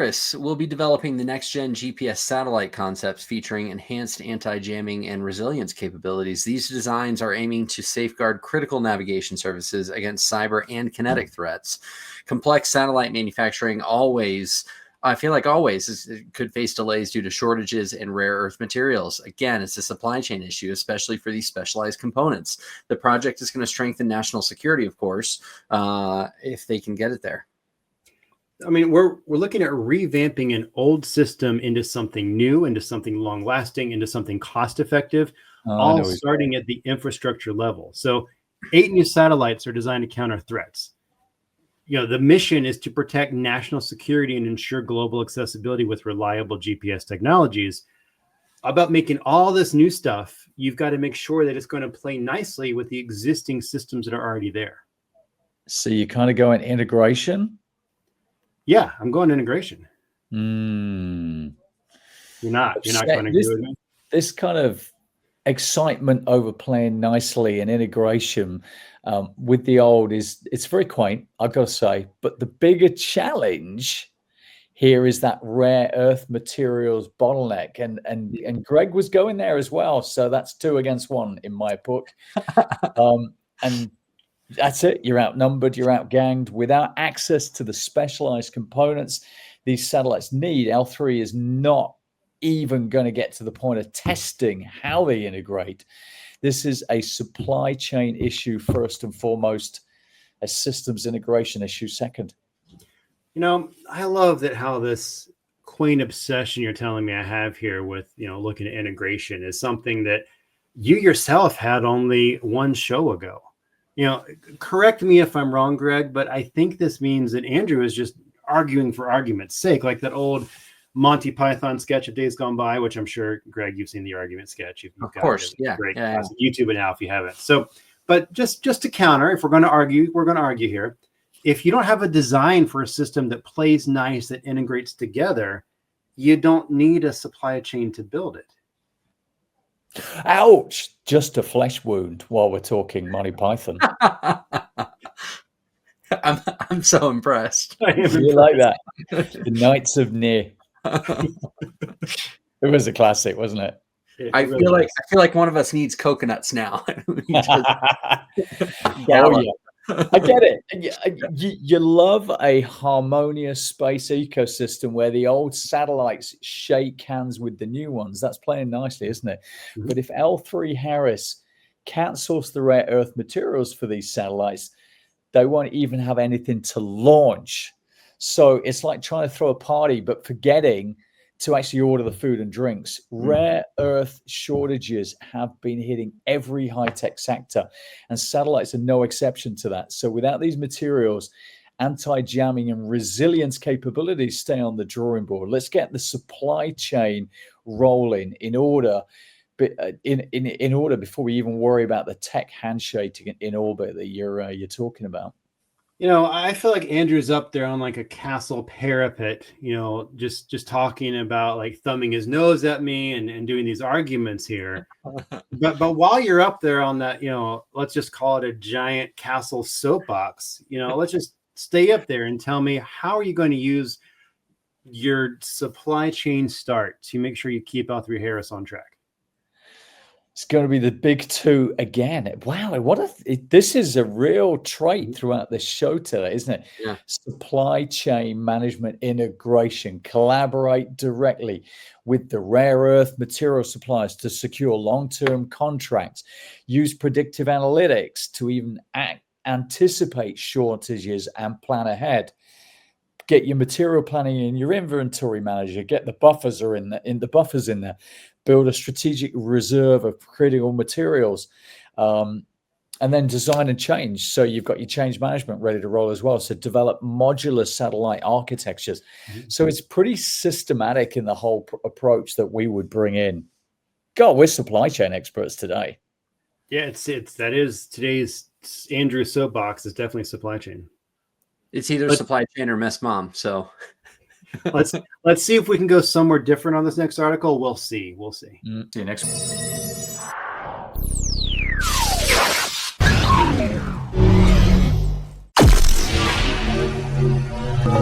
L3Harris will be developing the next-gen GPS satellite concepts featuring enhanced anti-jamming and resilience capabilities. These designs are aiming to safeguard critical navigation services against cyber and kinetic threats. Complex satellite manufacturing could face delays due to shortages in rare earth materials. Again, it's a supply chain issue, especially for these specialized components. The project is going to strengthen national security, of course, if they can get it there. I mean, we're looking at revamping an old system into something new, into something long-lasting, into something cost-effective, all starting at the infrastructure level. So 8 new satellites are designed to counter threats. You know, the mission is to protect national security and ensure global accessibility with reliable GPS technologies. About making all this new stuff, you've got to make sure that it's going to play nicely with the existing systems that are already there. So you kind of go in integration? Yeah, I'm going integration. You're not going to agree with me? This kind of excitement overplaying nicely and integration with the old it's very quaint, I've got to say. But the bigger challenge here is that rare earth materials bottleneck. And Greg was going there as well. So that's 2 against 1 in my book. And that's it. You're outnumbered, you're outganged. Without access to the specialized components these satellites need, L3 is not even going to get to the point of testing how they integrate. This is a supply chain issue first and foremost, a systems integration issue second. You know, I love that how this quaint obsession you're telling me I have here with, you know, looking at integration is something that you yourself had only 1 show ago. You know, correct me if I'm wrong, Greg, but I think this means that Andrew is just arguing for argument's sake, like that old Monty Python sketch of Days Gone By, which I'm sure, Greg, you've seen the argument sketch. Of course, yeah. Great. YouTube it now if you haven't. So, but just to counter, if we're going to argue, we're going to argue here. If you don't have a design for a system that plays nice, that integrates together, you don't need a supply chain to build it. Ouch! Just a flesh wound while we're talking Monty Python. I'm so impressed. You like that? The Knights of Nir. It was a classic, wasn't it? I feel like one of us needs coconuts now. Oh, yeah. I get it. You love a harmonious space ecosystem where the old satellites shake hands with the new ones. That's playing nicely, isn't it? Mm-hmm. But if L3Harris can't source the rare earth materials for these satellites, they won't even have anything to launch. So it's like trying to throw a party, but forgetting to actually order the food and drinks. Rare earth shortages have been hitting every high-tech sector, and satellites are no exception to that. So without these materials, anti-jamming and resilience capabilities stay on the drawing board. Let's get the supply chain rolling in order before we even worry about the tech handshake in orbit that you're talking about. You know, I feel like Andrew's up there on like a castle parapet, you know, just talking about like thumbing his nose at me and doing these arguments here. But while you're up there on that, you know, let's just call it a giant castle soapbox, you know, let's just stay up there and tell me, how are you going to use your supply chain start to make sure you keep L3Harris on track? It's going to be the big 2 again. Wow, this is a real trait throughout this show today, isn't it? Yeah. Supply chain management integration. Collaborate directly with the rare earth material suppliers to secure long-term contracts. Use predictive analytics to even anticipate shortages and plan ahead. Get your material planning in your inventory manager. Get the buffers in there. Build a strategic reserve of critical materials, and then design and change. So you've got your change management ready to roll as well. So develop modular satellite architectures. Mm-hmm. So it's pretty systematic in the whole approach that we would bring in. God, we're supply chain experts today. Yeah, that is today's Andrew soapbox is definitely supply chain. It's either supply chain or mess mom. So let's see if we can go somewhere different on this next article. We'll see. See you next one.